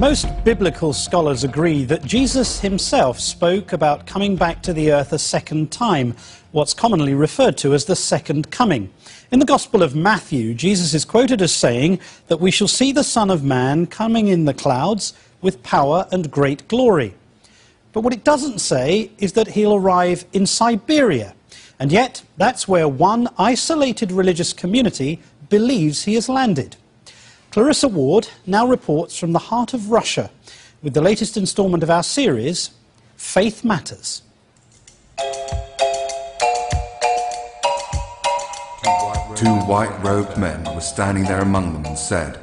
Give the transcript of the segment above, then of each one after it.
Most biblical scholars agree that Jesus himself spoke about coming back to the earth a second time, what's commonly referred to as the second coming. In the Gospel of Matthew, Jesus is quoted as saying that we shall see the Son of Man coming in the clouds with power and great glory. But what it doesn't say is that he'll arrive in Siberia. And yet, that's where one isolated religious community believes he has landed. Clarissa Ward now reports from the heart of Russia with the latest instalment of our series, Faith Matters. Two white-robed men were standing there among them and said,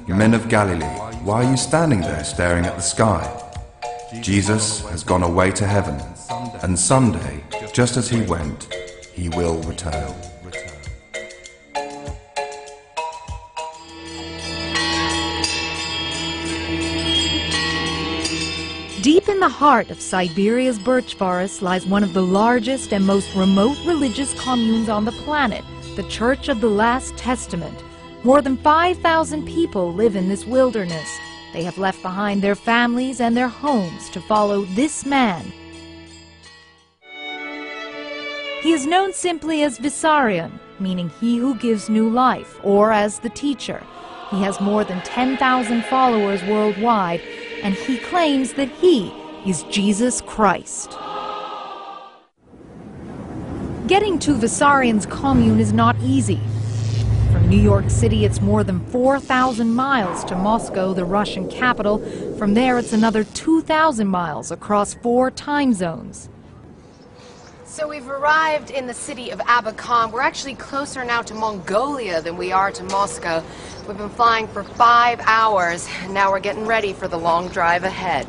"Men of Galilee, why are you standing there staring at the sky? Jesus has gone away to heaven, and someday, just as he went, he will return." Deep in the heart of Siberia's birch forest lies one of the largest and most remote religious communes on the planet, the Church of the Last Testament. More than 5,000 people live in this wilderness. They have left behind their families and their homes to follow this man. He is known simply as Vissarion, meaning he who gives new life, or as the teacher. He has more than 10,000 followers worldwide, and he claims that he is Jesus Christ. Getting to Vissarion's commune is not easy. From New York City, it's more than 4,000 miles to Moscow, the Russian capital. From there, it's another 2,000 miles across 4 time zones. So we've arrived in the city of Abakan. We're actually closer now to Mongolia than we are to Moscow. We've been flying for 5 hours, and now we're getting ready for the long drive ahead.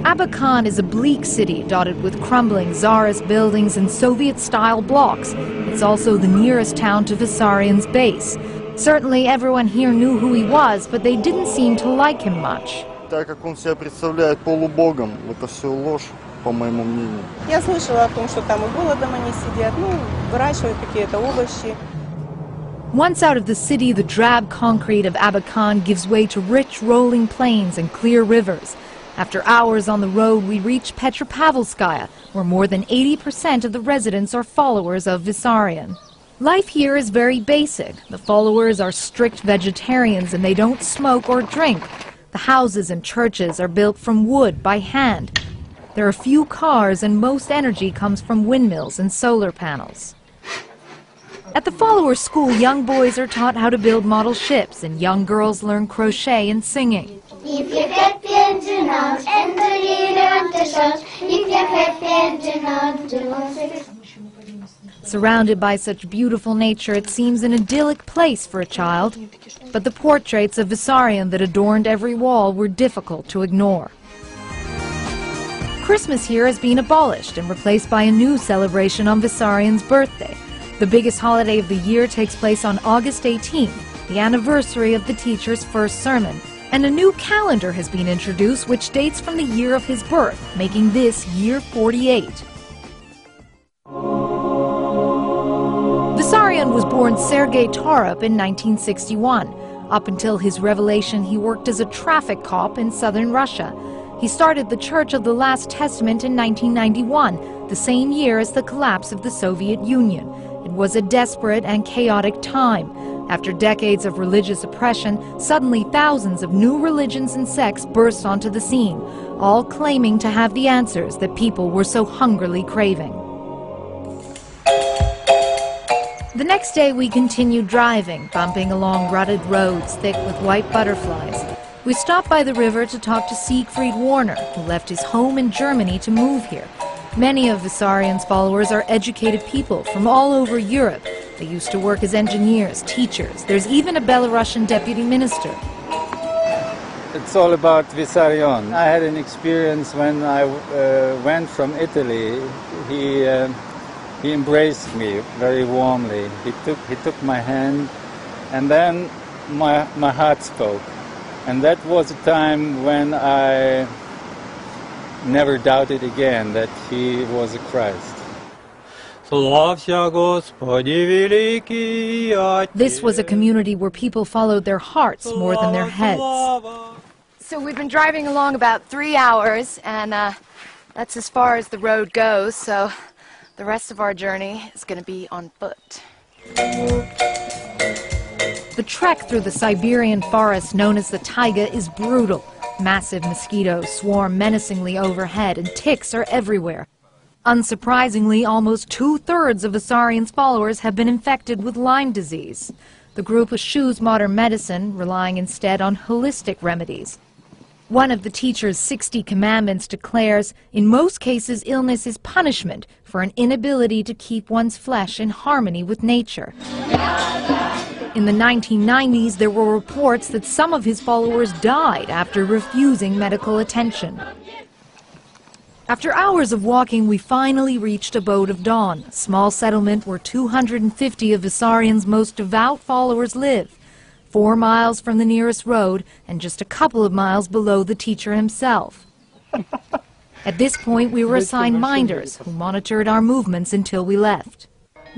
Abakan is a bleak city dotted with crumbling Tsarist buildings and Soviet-style blocks. It's also the nearest town to Vissarion's base. Certainly everyone here knew who he was, but they didn't seem to like him much. Так как он себя представляет полубогом, это все ложь, по моему мнению. Я слышала о том, что там и голодом они сидят, выращивают какие-то овощи. Once out of the city, the drab concrete of Abakan gives way to rich rolling plains and clear rivers. After hours on the road, we reach Petropavlskaya, where more than 80% of the residents are followers of Vissarion. Life here is very basic. The followers are strict vegetarians and they don't smoke or drink. The houses and churches are built from wood by hand. There are few cars and most energy comes from windmills and solar panels. At the follower school, young boys are taught how to build model ships and young girls learn crochet and singing. If you're happy and do not enter in the shot, if you're happy and do not do not. Surrounded by such beautiful nature, it seems an idyllic place for a child. But the portraits of Vissarion that adorned every wall were difficult to ignore. Christmas here has been abolished and replaced by a new celebration on Vissarion's birthday. The biggest holiday of the year takes place on August 18th, the anniversary of the teacher's first sermon. And a new calendar has been introduced which dates from the year of his birth, making this year 48. Vissarion was born Sergei Torop in 1961. Up until his revelation, he worked as a traffic cop in southern Russia. He started the Church of the Last Testament in 1991, the same year as the collapse of the Soviet Union. It was a desperate and chaotic time. After decades of religious oppression, suddenly thousands of new religions and sects burst onto the scene, all claiming to have the answers that people were so hungrily craving. The next day we continued driving, bumping along rutted roads thick with white butterflies. We stopped by the river to talk to Siegfried Warner, who left his home in Germany to move here. Many of Vissarion's followers are educated people from all over Europe. They used to work as engineers, teachers. There's even a Belarusian deputy minister. It's all about Vissarion. I had an experience when I went from Italy. He embraced me very warmly. He took my hand, and then my heart spoke. And that was a time when I never doubted again that he was a Christ. This was a community where people followed their hearts more than their heads. So we've been driving along about 3 hours, and that's as far as the road goes, so the rest of our journey is going to be on foot. The trek through the Siberian forest known as the taiga is brutal. Massive mosquitoes swarm menacingly overhead and ticks are everywhere. Unsurprisingly, almost 2/3 of Vissarion's followers have been infected with Lyme disease. The group eschews modern medicine, relying instead on holistic remedies. One of the teacher's 60 commandments declares, in most cases, illness is punishment for an inability to keep one's flesh in harmony with nature. In the 1990s, there were reports that some of his followers died after refusing medical attention. After hours of walking, we finally reached Abode of Dawn, a small settlement where 250 of Vissarion's most devout followers live, 4 miles from the nearest road and just a couple of miles below the teacher himself. At this point, we were assigned minders who monitored our movements until we left.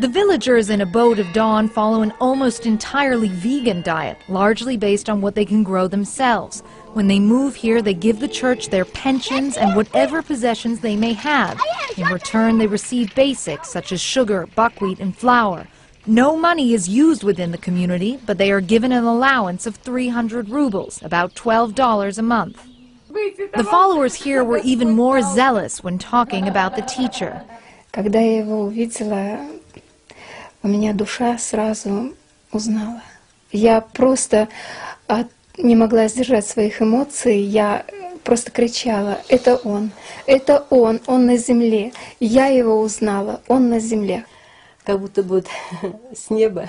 The villagers in Abode of Dawn follow an almost entirely vegan diet, largely based on what they can grow themselves. When they move here, they give the church their pensions and whatever possessions they may have. In return, they receive basics such as sugar, buckwheat, and flour. No money is used within the community, but they are given an allowance of 300 rubles, about $12 a month. The followers here were even more zealous when talking about the teacher. Когда я его увидела, у меня душа сразу узнала. Я просто не могла сдержать своих эмоций, я просто кричала: это он на земле. Я его узнала, он на земле. Как будто бы с неба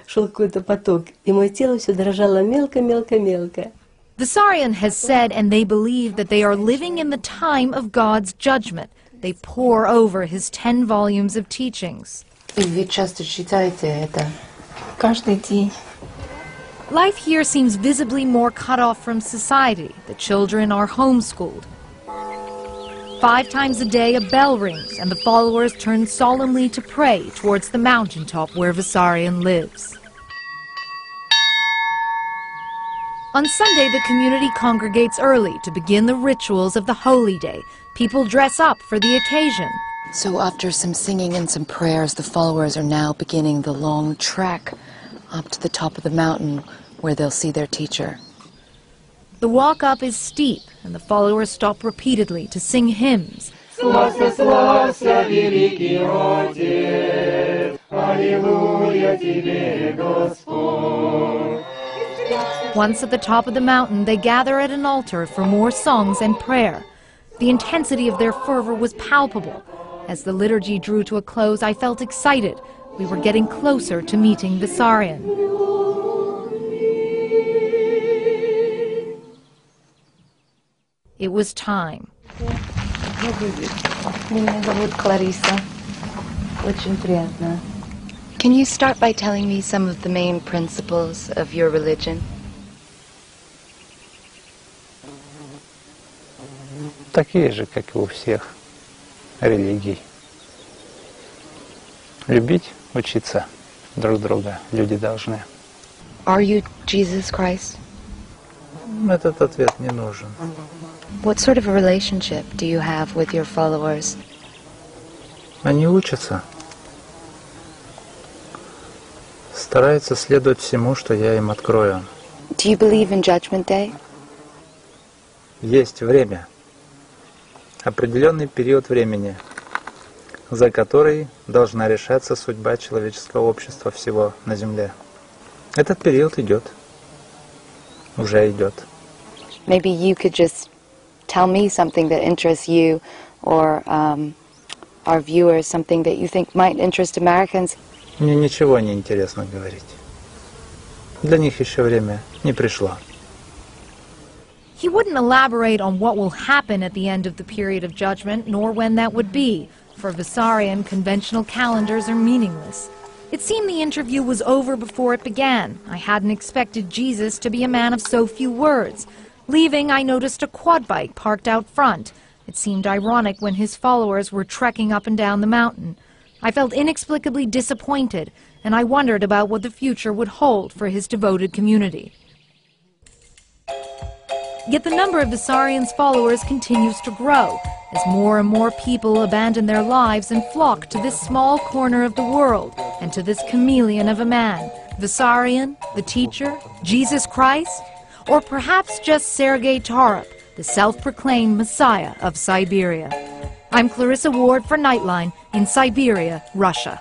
шел какой-то поток, и мое тело все дрожало мелко-мелко-мелко. Vissarion has said, and they believe, that they are living in the time of God's judgment. They pore over his 10 volumes of teachings. И вы часто читаете это? Каждый день. Life here seems visibly more cut off from society. The children are homeschooled. 5 times a day a bell rings and the followers turn solemnly to pray towards the mountaintop where Vissarion lives. On Sunday, the community congregates early to begin the rituals of the holy day. People dress up for the occasion. So after some singing and some prayers, the followers are now beginning the long trek up to the top of the mountain where they'll see their teacher. The walk up is steep, and the followers stop repeatedly to sing hymns. Once at the top of the mountain, they gather at an altar for more songs and prayer. The intensity of their fervor was palpable. As the liturgy drew to a close, I felt excited. We were getting closer to meeting Vissarion. It was time. Меня зовут Клариса. Очень приятно. Can you start by telling me some of the main principles of your religion? Такие же, как и у всех религий. Любить, учиться друг друга люди должны. Are you Jesus Christ? Этот ответ не нужен. What sort of a relationship do you have with your followers? Они учатся. Стараются следовать всему, что я им открою. Do you believe in Judgment Day? Есть время. Определенный период времени, за который должна решаться судьба человеческого общества всего на Земле. Этот период идет. Уже идет. Maybe you could just tell me something that interests you or our viewers, something that you think might interest Americans. Мне ничего не интересно говорить. Для них еще время не пришло. He wouldn't elaborate on what will happen at the end of the period of judgment, nor when that would be. For Vissarion, conventional calendars are meaningless. It seemed the interview was over before it began. I hadn't expected Jesus to be a man of so few words. Leaving, I noticed a quad bike parked out front. It seemed ironic when his followers were trekking up and down the mountain. I felt inexplicably disappointed, and I wondered about what the future would hold for his devoted community. Yet the number of Vissarion's followers continues to grow as more and more people abandon their lives and flock to this small corner of the world and to this chameleon of a man. Vissarion, the teacher, Jesus Christ, or perhaps just Sergei Tarup, the self-proclaimed Messiah of Siberia. I'm Clarissa Ward for Nightline in Siberia, Russia.